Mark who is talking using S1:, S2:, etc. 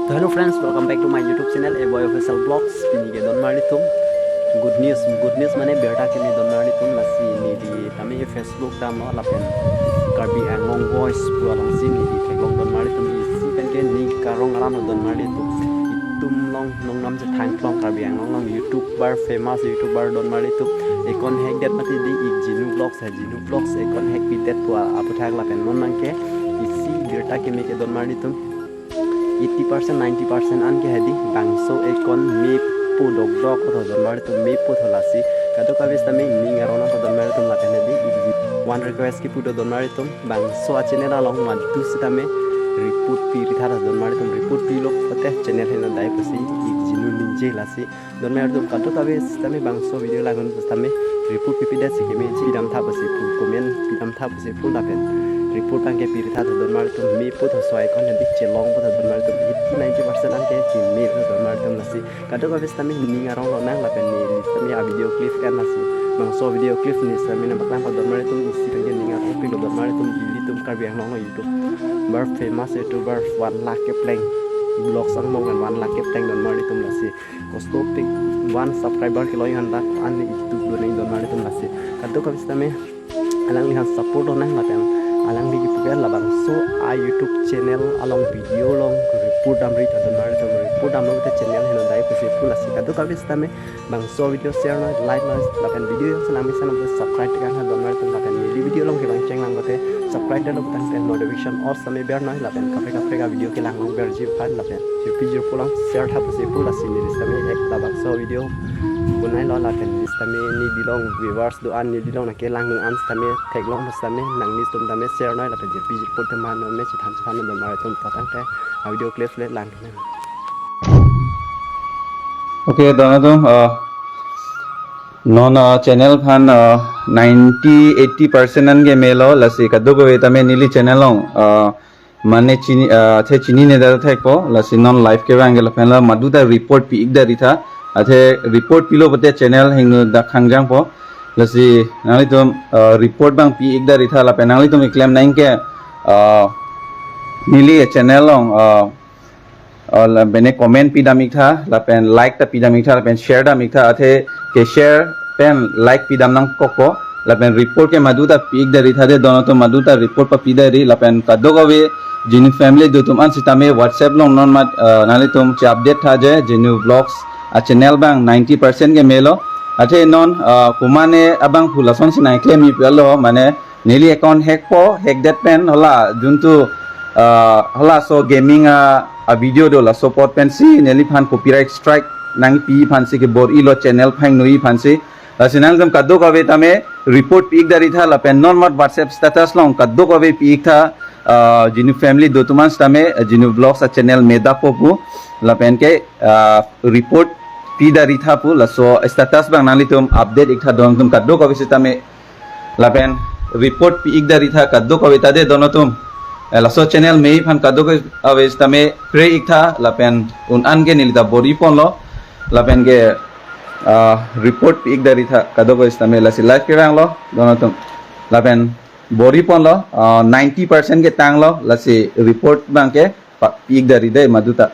S1: So hello friends, welcome back to my YouTube channel, A Boy Official Vlogs. Pini ke don mari tum. Good news mane berta ke ni don mari tum nasi ni di kami Facebook tam no lapen karbi ang long voice pualong sin ni di long don mari tum isi pen ke ni karong ram don mari tum itum long nong nam se Thnk long karbi ang long YouTuber famous YouTuber don mari tum ekon hack dat mati di Genu vlogs ekon hack pi dat tua apu thak lapen non nang ke isi berta ke me ke don mari tum 80% 90% an ke hedi bangso ekon mepo dog ko don mari tum mepo tholasi kado kabis tame ningarona to don mari tum lapen hedi one request ki pudo don mari tum bangso channel along madu sitame report pi rithara don mari tum report pi lok pate channel hena dai pasi Genu ninje lasi don mari tum kado kabis tame bangso video lagun tame report pi da sikeme jidam tha pasi pu comment pidam tha pasi pu lapen report bang ke pirita don mari tum mepo to soy kon hedi chelong po don mari tum 90% an ke me don mari tum lasi kado kabis tame ningarong lo nang lapen ni tame a video clip kan lasi bangso video clip ni tame na baklang don mari tum isi pen ningarong pi don mari tum ili tum karbi ang long YouTube bar famous YouTuber 1 lakh ke pleng blog sang mong 1 lakh ke pleng don mari tum lasi kosto pik 1 subscriber ke loy handa an YouTube don mari tum lasi kado kabis tame alang lihat support on nang lapen alang lagi pugal labang so a YouTube channel along video long report dam ri don mari tum report dam lo te channel heno dai puse pula sika do kabis tame bang so video share no like no lapen video selami sana subscribe kan don mari tum lapen ni video long ke bang cheng lang bote subscribe dan butang pen notification or same ber no lapen kafe ka video ke lang long ber ji fan lapen si video pulang share tha puse pula sini same ek labang so video bunai lo lapen same ni dilong viewers do an ni dilong na ke lang nang an same thek long same nang ni tum tame share no lapen ji video put man no me chi tham chan don mari tum patang te video clip le lang
S2: Okay, dono to non channel phan 90-80% an ge melo lasi kado go tame nili channel long mane chini the chini ne da thek po lasi non live ke bang la phan la madu da report pi igda ritha athe report pilo bote channel hing da khangjang po lasi nali to report bang pi igda ritha la penali to claim nang ke nili channel long और बेने comment P दामिक था लापेन लाइक ता पी दामिक था लापेन शेयर दामिक था अथे के शेयर पेन लाइक पी दाम नंग कोको लापेन रिपोर्ट के मधु ता पीक दरी था दे दोनों तो मधु ता रिपोर्ट पर पी दरी लापेन कदो को भी जिन फैमिली दो तुम अंसिता में व्हाट्सएप लोग नॉन मत नाले तुम चे अपडेट था जे जेन्यू ब्लॉग्स आ चैनल बैंग 90% के मेलो अथे नॉन कुमाने अबंग फुलासन से नाइक्ले मी पेलो माने नीली अकाउंट हैक पो हैक डेट पेन होला जुनतु होला सो gaming a video do la support pensi neli phan copyright strike nang pi phan si ke bor ilo channel phang nui phan si sinal gam kaddo ka ve tame report pi dari tha la pen non mat whatsapp status long kaddo ka ve pi tha jinu family do tuman tame jinu vlogs a channel meda popu la pen ke report pi dari tha pu la so status bang nali tum update ik tha don tum kaddo ka ve si tame la pen report pi dari tha kaddo ka ve ta de dono tum laso channel में फन कदो के अवेज तमे प्रे एक था लापेन उन अन के नीलिता बोरी पोन लो लापेन के रिपोर्ट एक दरी था कदो को इस तमे लसी लाइव के रंग लो दोनों तुम लापेन बोरी पोन लो 90% के तांग लो लसी रिपोर्ट बांग के एक दरी दे मधुता